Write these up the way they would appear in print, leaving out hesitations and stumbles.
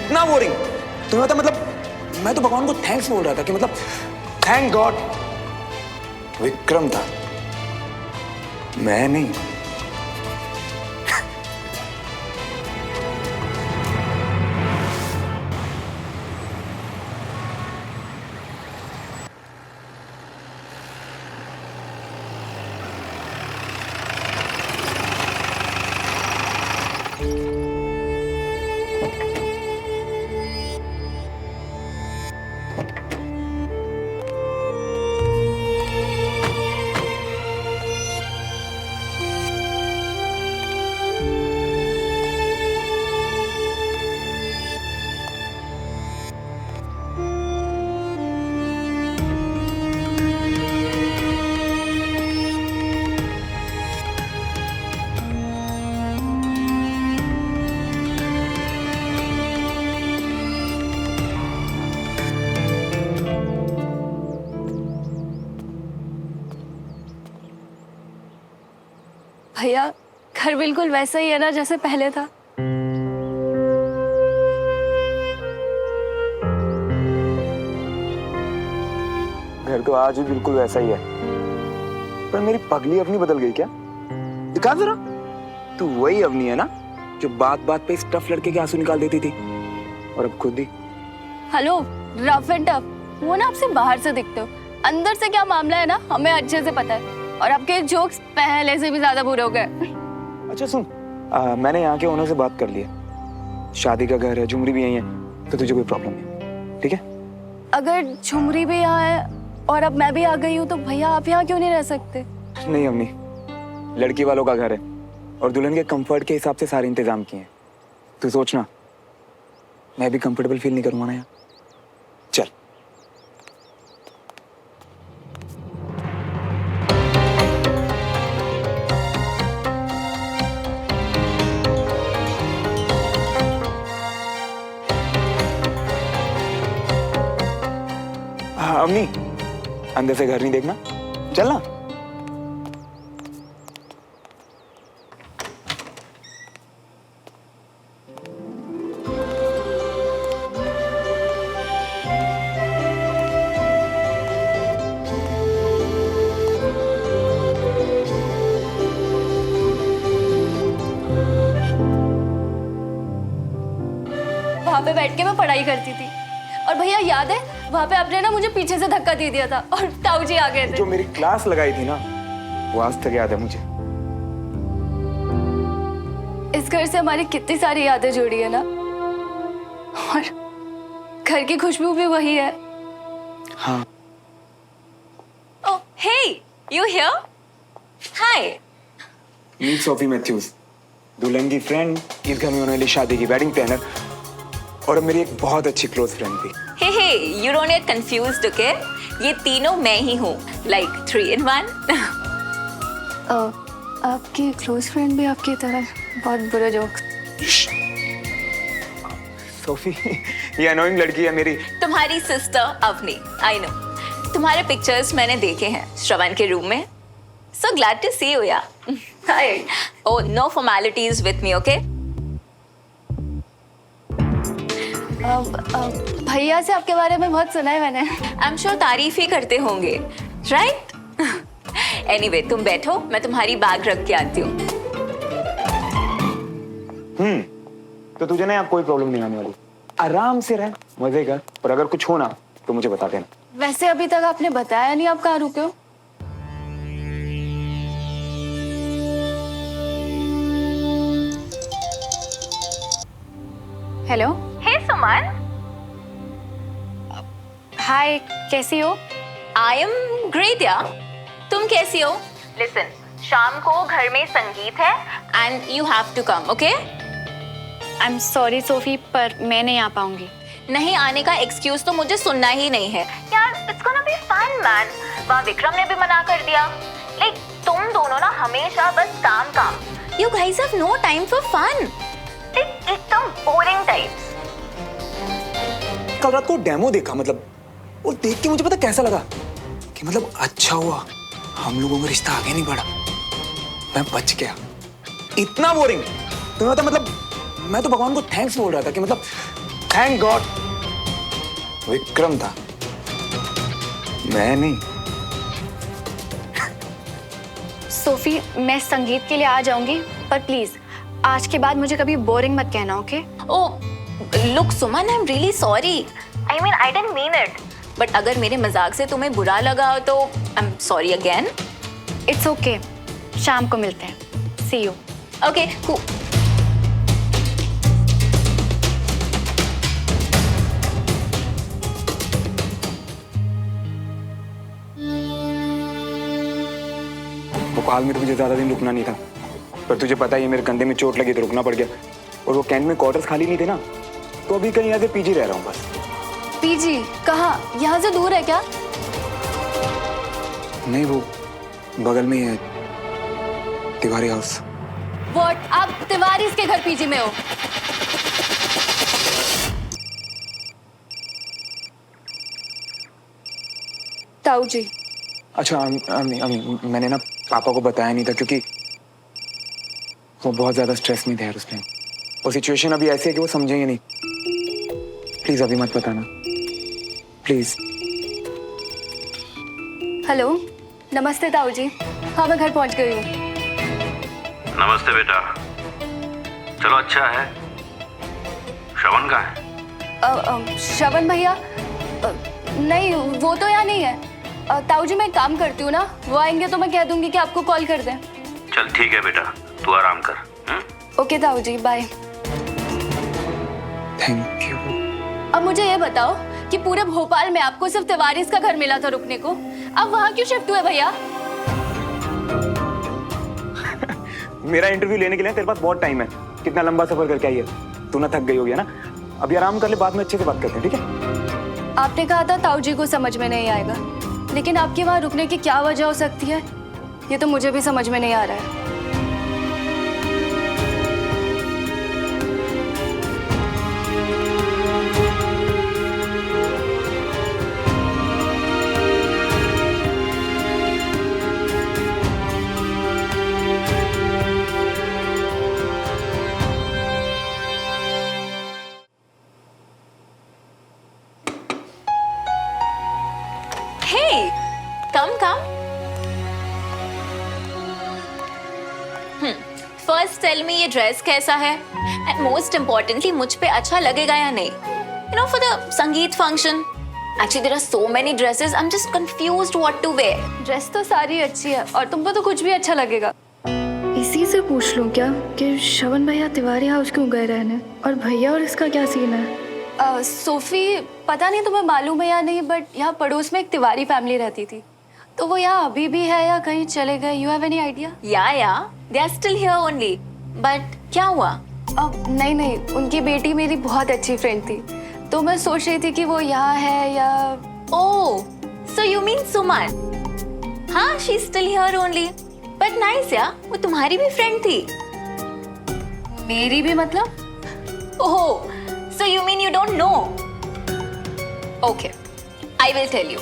इतना बोरिंग। तुम्हें पता मतलब मैं तो भगवान को थैंक्स बोल रहा था कि मतलब थैंक गॉड विक्रम था, मैं नहीं। भैया घर बिल्कुल वैसा ही है ना जैसे पहले था। घर तो आज भी बिल्कुल वैसा ही है, पर मेरी पगली अपनी बदल गई क्या? दिखा जरा। तू वही अवनी है ना जो बात बात पे इस टफ लड़के के आंसू निकाल देती थी, और अब खुद ही। हेलो रफ एंड टफ, वो ना आपसे बाहर से दिखते हो, अंदर से क्या मामला है ना हमें अच्छे से पता है, और आपके जोक्स पहले से भी ज्यादा बुरे हो गए। अच्छा सुन, मैंने यहाँ के ओनर से बात कर ली है, शादी का घर है, झुमरी भी यही है, तो तुझे कोई प्रॉब्लम नहीं, ठीक है? अगर झुमरी भी यहाँ है और अब मैं भी आ गई हूँ तो भैया आप यहाँ क्यों नहीं रह सकते? नहीं अम्मी, लड़की वालों का घर है और दुल्हन के कंफर्ट के हिसाब से सारे इंतजाम किए हैं। तू सोचना मैं भी कंफर्टेबल फील नहीं करूंगा ना यहाँ। चल। हाँ अम्मी, अंदर से घर नहीं देखना, चलना। वहाँ पे बैठ के मैं पढ़ाई करती थी, और भैया याद है वहाँ पे आपने ना मुझे पीछे से धक्का दे दिया था और ताऊ जी आ गए थे। जो मेरी क्लास लगाई थी ना, वो आज तक याद है मुझे। इस घर से हमारी कितनी सारी यादें जुड़ी है ना, और घर की खुशबू भी वही है। हाँ। Oh, hey, you here? Hi. Meet Sophie Mathews, दुल्हन की फ्रेंड, इस घर में होने वाली शादी की वेडिंग प्लानर, और अब मेरी एक बहुत अच्छी क्लोज फ्रेंड थी। Hey, hey, you don't get confused, okay? ये तीनों मैं ही हूँ, like 3 in 1. आपकी क्लोज फ्रेंड भी आपकी तरह बहुत बुरे जोक्स। सोफी, ये अनोइंग लड़की है मेरी। तुम्हारी सिस्टर अवनी, I know. तुम्हारे पिक्चर्स मैंने देखे हैं श्रवण के रूम में. So glad to see you, yeah. Hi. Oh, no formalities with me, okay? भैया से आपके बारे में बहुत सुना है मैंने। I'm sure तारीफ ही करते होंगे, right? Anyway, तुम बैठो, मैं तुम्हारी बैग रख के आती हूँ। तो तुझे ना यहाँ कोई प्रॉब्लम नहीं आने वाली, आराम से रह, मजे कर, और अगर कुछ हो ना तो मुझे बता देना। वैसे अभी तक आपने बताया नहीं आप कहाँ रुके हो? हेलो। Hey, सुमन. हाय, कैसी हो? I am great, yeah. तुम कैसी हो? Listen, शाम को घर में संगीत है and you have to come, okay? I am sorry Sophie, पर मैं नहीं आ पाऊंगी। नहीं आने का एक्सक्यूज तो मुझे सुनना ही नहीं है यार। It's gonna be fun, man. वहाँ विक्रम ने भी मना कर दिया। Like तुम दोनों ना हमेशा बस काम काम। You guys have no time for fun. Like एकदम boring types. कल रात को डेमो देखा, मतलब वो देख के मुझे पता कैसा लगा कि मतलब अच्छा हुआ हम लोगों का रिश्ता आगे नहीं बढ़ा, मैं बच गया। इतना बोरिंग, तुम्हें पता मतलब मैं तो भगवान को थैंक्स बोल रहा था कि मतलब थैंक गॉड विक्रम था, मैं नहीं। सोफी, मैं संगीत के लिए आ जाऊंगी, पर प्लीज आज के बाद मुझे कभी बोरिंग मत कहना, okay? Oh, look, Suman, I'm really sorry. I mean, I didn't mean it. But अगर मेरे मजाक से तुम्हें बुरा लगा हो तो I'm sorry again. It's okay, शाम को मिलते हैं। सी यू। Okay, cool. भोपाल में तो मुझे ज्यादा दिन रुकना नहीं था, पर तुझे पता ही है मेरे कंधे में चोट लगी तो रुकना पड़ गया। और वो कैंट में क्वार्टर्स खाली नहीं थे ना, तो अभी कहीं यहाँ से पीजी रह रहा हूँ बस। पीजी कहाँ? यहाँ से दूर है क्या? नहीं, वो बगल में ही है, तिवारी हाउस। व्हाट? आप तिवारी के घर पीजी में हो? ताऊ जी। अच्छा, मैंने ना पापा को बताया नहीं था, क्योंकि वो बहुत ज्यादा स्ट्रेस में थे यार उस टाइम। वो सिचुएशन अभी ऐसी है कि वो समझेंगे नहीं। प्लीज अभी मत बताना, प्लीज। हेलो, नमस्ते ताऊ जी। हाँ, मैं घर पहुंच गई हूँ। नमस्ते बेटा। चलो अच्छा है। श्रवण कहाँ है? श्रवण भैया? नहीं, वो तो यहाँ नहीं है। ताऊ जी, मैं एक काम करती हूँ ना, वो आएंगे तो मैं कह दूंगी कि आपको कॉल कर दें। चल ठीक है बेटा, तू आराम कर। ओके ताऊ जी, बाय। Thank you. अब मुझे ये बताओ कि पूरे भोपाल में आपको सिर्फ तिवारी का घर मिला था रुकने को, अब वहाँ क्यों शिफ्ट हुए भैया? मेरा इंटरव्यू लेने के लिए तेरे पास बहुत टाइम है। कितना लंबा सफर करके आई है, तू ना थक गई होगी ना। अभी आराम कर ले, बाद में अच्छे से बात करते हैं, ठीक है? आपने कहा था ताऊ जी को समझ में नहीं आएगा, लेकिन आपके वहाँ रुकने की क्या वजह हो सकती है, ये तो मुझे भी समझ में नहीं आ रहा है। Hey, come. First tell me ये ड्रेस कैसा है, and most importantly मुझ पे अच्छा लगेगा या नहीं? You know, for the संगीत function. Actually, there are so many dresses. I'm just confused what to wear. Dress तो सारी अच्छी है और तुमको तो कुछ भी अच्छा लगेगा। इसी से पूछ लूं क्या कि श्रवण भैया तिवारी हाउस क्यों गए रहने, और भैया और इसका क्या सीन है? सोफी, पता नहीं तुम्हें मालूम है या नहीं, बट यहाँ पड़ोस में एक तिवारी फैमिली रहती थी, तो वो यहाँ अभी भी है या कहीं चले गए? You have any idea? Yeah, they are still here only. But क्या हुआ? नहीं, उनकी बेटी मेरी बहुत अच्छी फ्रेंड थी, तो मैं सोच रही थी कि वो यहाँ है या... Oh, so you mean Suman? हाँ, she's still here only. But nice यार, वो तुम्हारी भी फ्रेंड थी। मेरी भी मतलब? Oh, so you mean you don't know? Okay, I will tell you.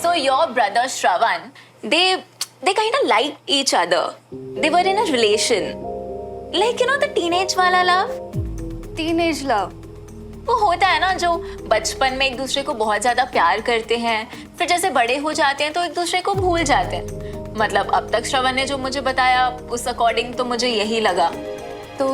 So your brother Shravan, they kind of liked each other. They were in a relation. Like, you know, the teenage वाला love? Teenage love? वो होता है ना, जो बचपन में एक दूसरे को बहुत ज्यादा प्यार करते हैं, फिर जैसे बड़े हो जाते हैं तो एक दूसरे को भूल जाते हैं। मतलब अब तक श्रवण ने जो मुझे बताया उस अकॉर्डिंग तो मुझे यही लगा। तो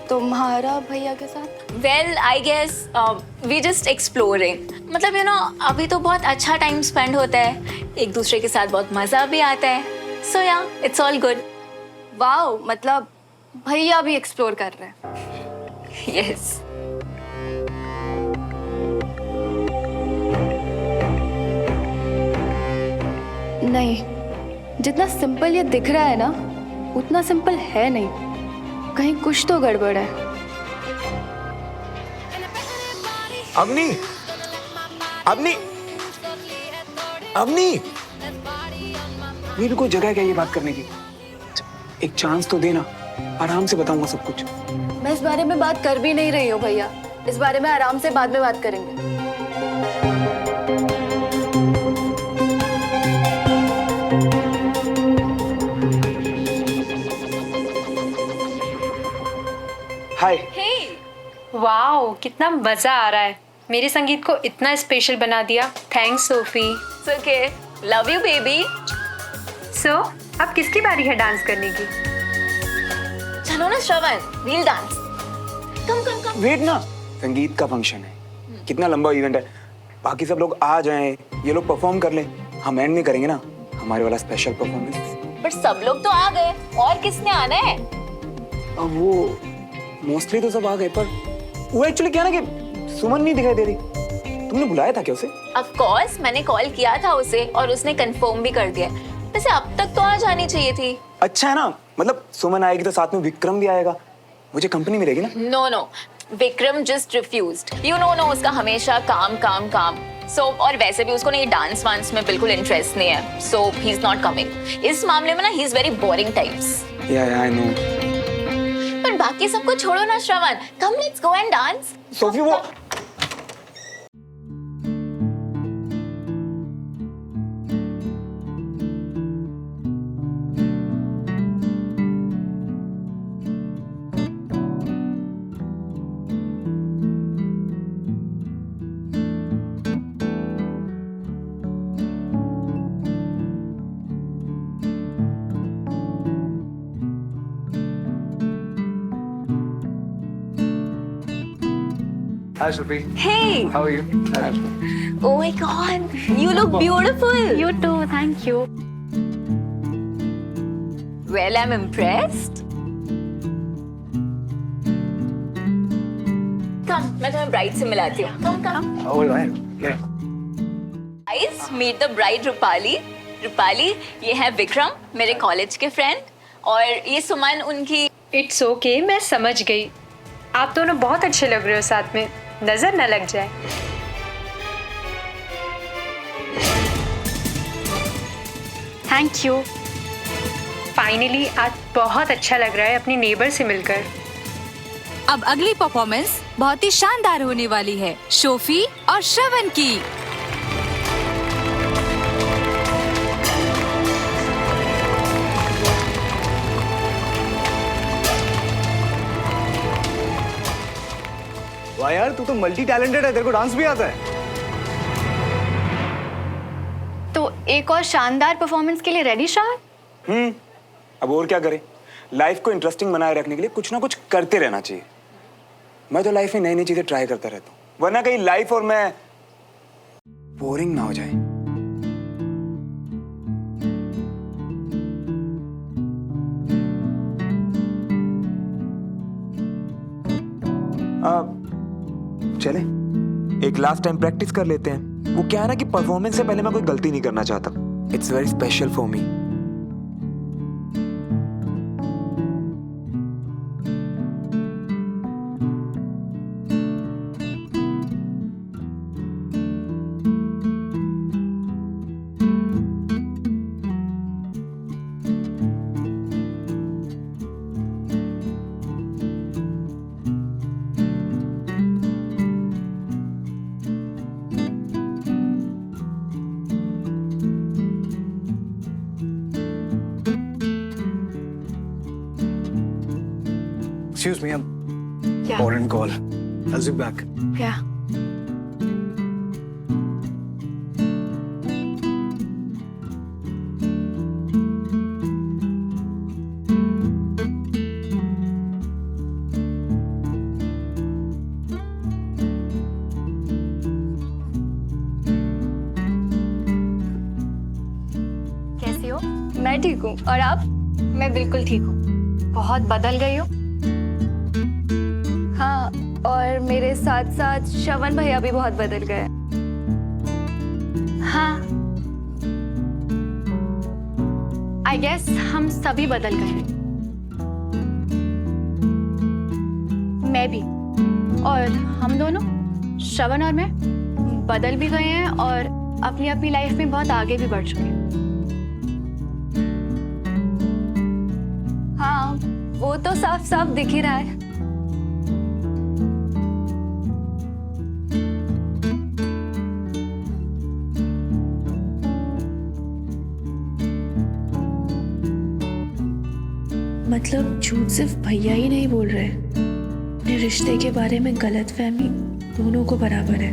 तुम्हारा भैया के साथ? Well, I guess we just exploring. मतलब you know, अभी तो बहुत अच्छा टाइम स्पेंड होता है, एक दूसरे के साथ बहुत मजा भी आता है। So yeah, it's all good. Wow, मतलब भैया भी एक्सप्लोर कर रहे हैं। Yes. नहीं, जितना सिंपल ये दिख रहा है ना, उतना सिंपल है नहीं। कहीं कुछ तो गड़बड़ है। अवनी, मेरे को जगह क्या ये बात करने की? एक चांस तो देना, आराम से बताऊंगा सब कुछ। मैं इस बारे में बात कर भी नहीं रही हूँ भैया, इस बारे में आराम से बाद में बात करेंगे। हाय। Hey. वाओ, कितना मजा आ रहा है। मेरे संगीत को इतना स्पेशल बना दिया। Thanks Sophie. It's okay, love you baby. So अब किसकी बारी है डांस करने की? चलो ना Shravan, we'll dance. Come come come. Wait ना, संगीत का फंक्शन है, कितना लंबा इवेंट है, बाकी सब लोग आ जाएं, ये लोग परफॉर्म कर लें, हम एंड में करेंगे ना हमारे वाला स्पेशल परफॉर्मेंस। पर सब लोग तो आ गए, और किसने आना है? अब वो मोस्टली तो सब आ गए, पर वो एक्चुअली क्या ना कि सुमन नहीं दिखाई दे रही। तुमने बुलाया था क्या उसे? ऑफ कोर्स, मैंने कॉल किया था उसे और उसने कंफर्म भी कर दिया। वैसे अब तक तो आ जानी चाहिए थी। अच्छा है ना, मतलब सुमन आएगी तो साथ में विक्रम भी आएगा, मुझे कंपनी मिलेगी ना। No no, Vikram just refused. You know उसका हमेशा काम काम काम। सो और वैसे भी उसको नहीं डांस वांस में बिल्कुल इंटरेस्ट नहीं है, so he is not coming. इस मामले में ना he is very boring types. Yeah I know. पर बाकी सबको छोड़ो ना Shravan, come let's go and dance. Sophie वो Hi, Shruti. Hey, How are you? oh my god, you look beautiful. You too, thank you. Well, I'm impressed. Come, मैं तुम्हें bride से मिलाती हूँ। Come. All right. Yeah. Guys, meet the bride Rupali. Rupali, ये है विक्रम, मेरे college के friend, और ये सुमन उनकी। इट्स ओके, मैं समझ गई। आप दोनों बहुत अच्छे लग रहे हो साथ में, नजर न लग जाए। Thank you. फाइनली आज बहुत अच्छा लग रहा है अपनी नेबर से मिलकर। अब अगली परफॉर्मेंस बहुत ही शानदार होने वाली है, सोफी और श्रवण की। वाह यार, तू तो मल्टी टैलेंटेड है, तेरे को डांस भी आता है। तो एक और शानदार परफॉर्मेंस के लिए रेडी श्रवण? अब और क्या करें, लाइफ को इंटरेस्टिंग बनाए रखने के लिए कुछ ना कुछ करते रहना चाहिए। मैं तो लाइफ में नई नई चीजें ट्राई करता रहता हूँ, वरना कहीं लाइफ और मैं बोरिंग ना हो जाए। चले एक लास्ट टाइम प्रैक्टिस कर लेते हैं। वो क्या है ना कि परफॉर्मेंस से पहले मैं कोई गलती नहीं करना चाहता। It's very special for me. Excuse me, I'm Yeah. important call. I'll be back. Yeah. कैसी हो? मैं ठीक हूँ, और आप? मैं बिल्कुल ठीक हूँ। बहुत बदल गई हो। हाँ, और मेरे साथ साथ श्रवण भैया भी बहुत बदल गए। हाँ, आई गेस हम सभी बदल गए हैं। मैं भी, और हम दोनों, श्रवण और मैं, बदल भी गए हैं और अपनी अपनी लाइफ में बहुत आगे भी बढ़ चुके हैं। हाँ, वो तो साफ साफ दिख ही रहा है। मतलब झूठ सिर्फ भैया ही नहीं बोल रहे, अपने रिश्ते के बारे में गलतफहमी दोनों को बराबर है।